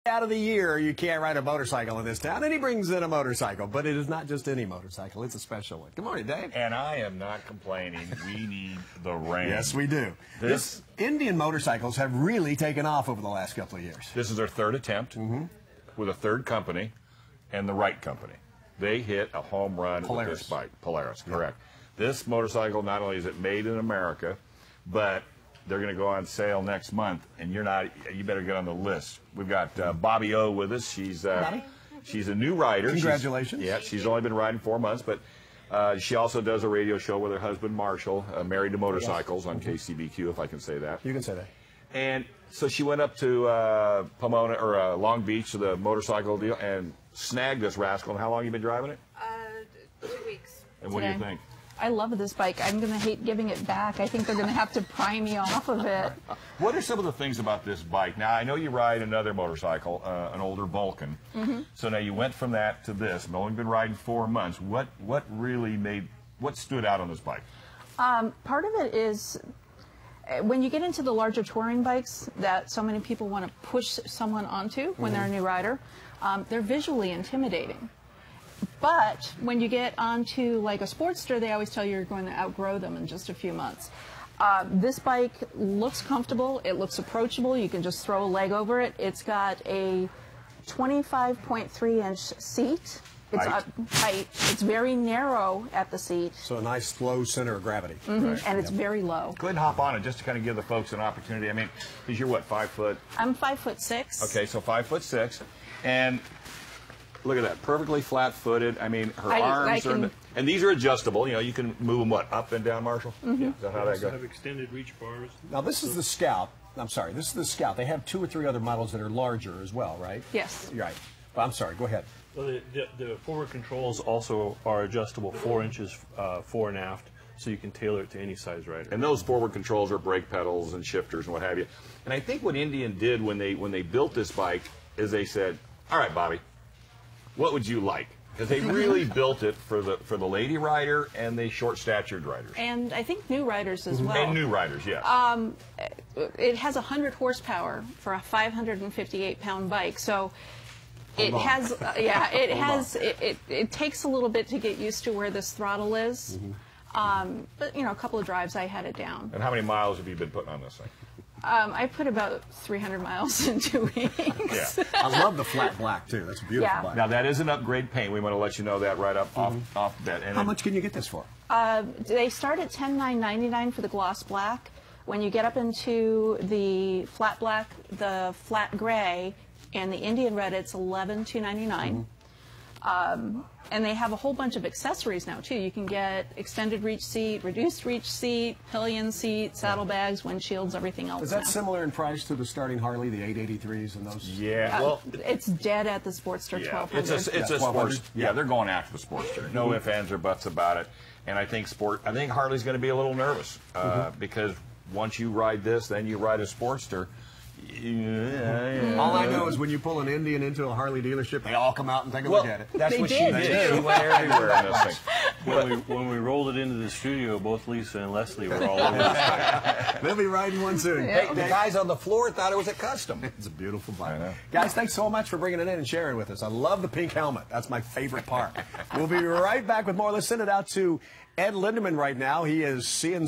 Out of the year, you can't ride a motorcycle in this town, and he brings in a motorcycle, but it is not just any motorcycle, it's a special one. Good morning, Dave. And I am not complaining. We need the rain. Yes, we do. This Indian motorcycles have really taken off over the last couple of years. This is their third attempt with a third company and the right company. They hit a home run with this bike. Polaris, correct. This motorcycle, not only is it made in America, but they're going to go on sale next month, and you better get on the list. We've got Bobby O with us. She's a new rider. Congratulations. She's only been riding 4 months, but she also does a radio show with her husband Marshall, Married to Motorcycles on KCBQ, if I can say that. You can say that. And so she went up to Pomona or Long Beach to the motorcycle deal and snagged this rascal. And how long have you been driving it? 2 weeks. And what do you think? I love this bike. I'm going to hate giving it back. I think they're going to have to pry me off of it. What are some of the things about this bike? Now, I know you ride another motorcycle, an older Vulcan. So now you went from that to this. You've only been riding 4 months. What stood out on this bike? Part of it is when you get into the larger touring bikes that so many people want to push someone onto when they're a new rider, they're visually intimidating. But when you get onto like a Sportster, they always tell you you're going to outgrow them in just a few months. This bike looks comfortable. It looks approachable. You can just throw a leg over it. It's got a 25.3-inch seat. It's height. It's very narrow at the seat. So a nice low center of gravity. Right. And it's very low. Go ahead and hop on it just to kind of give the folks an opportunity. I mean, because you're what, 5 foot? I'm 5'6". Okay, so 5'6", and look at that, perfectly flat-footed. I mean, her arms are, and these are adjustable. You know, you can move them up and down, Marshall. Yeah, is that how that goes? Have extended reach bars. Now this is the Scout. I'm sorry, this is the Scout. They have 2 or 3 other models that are larger as well, right? Yes. You're right. But I'm sorry. Go ahead. Well, the forward controls also are adjustable 4 inches fore and aft, so you can tailor it to any size rider. And those forward controls are brake pedals and shifters and what have you. And I think what Indian did when they built this bike is they said, "All right, Bobby, what would you like?" Because they really built it for the lady rider and the short-statured riders. And I think new riders as well. And new riders, yes. It has 100 horsepower for a 558-pound bike, so it has. It takes a little bit to get used to where this throttle is. But you know, a couple of drives, I had it down. And how many miles have you been putting on this thing? I put about 300 miles in 2 weeks. Yeah. I love the flat black too. That's a beautiful bike. Now that is an upgrade paint. We want to let you know that right up off bat. And how much can you get this for? They start at $10,999 for the gloss black. When you get up into the flat black, the flat gray, and the Indian red, it's $11,299. And they have a whole bunch of accessories now too. You can get extended reach seat, reduced reach seat, pillion seat, saddlebags, windshields, everything else. Is that similar in price to the starting Harley, the 883s and those? Yeah, well, it's dead at the Sportster 1200. It's a sports. Yeah, they're going after the Sportster. No ifs, ands, or buts about it. And I think Harley's going to be a little nervous because once you ride this, then you ride a Sportster. All I know is when you pull an Indian into a Harley dealership, they all come out and take a look at it. That's what she did. She went everywhere in this thing. When we rolled it into the studio, both Lisa and Leslie were all over this. They'll be riding one soon. Hey, the guys on the floor thought it was a custom. It's a beautiful bike. Guys, thanks so much for bringing it in and sharing with us. I love the pink helmet. That's my favorite part. We'll be right back with more. Let's send it out to Ed Lindemann right now. He is seeing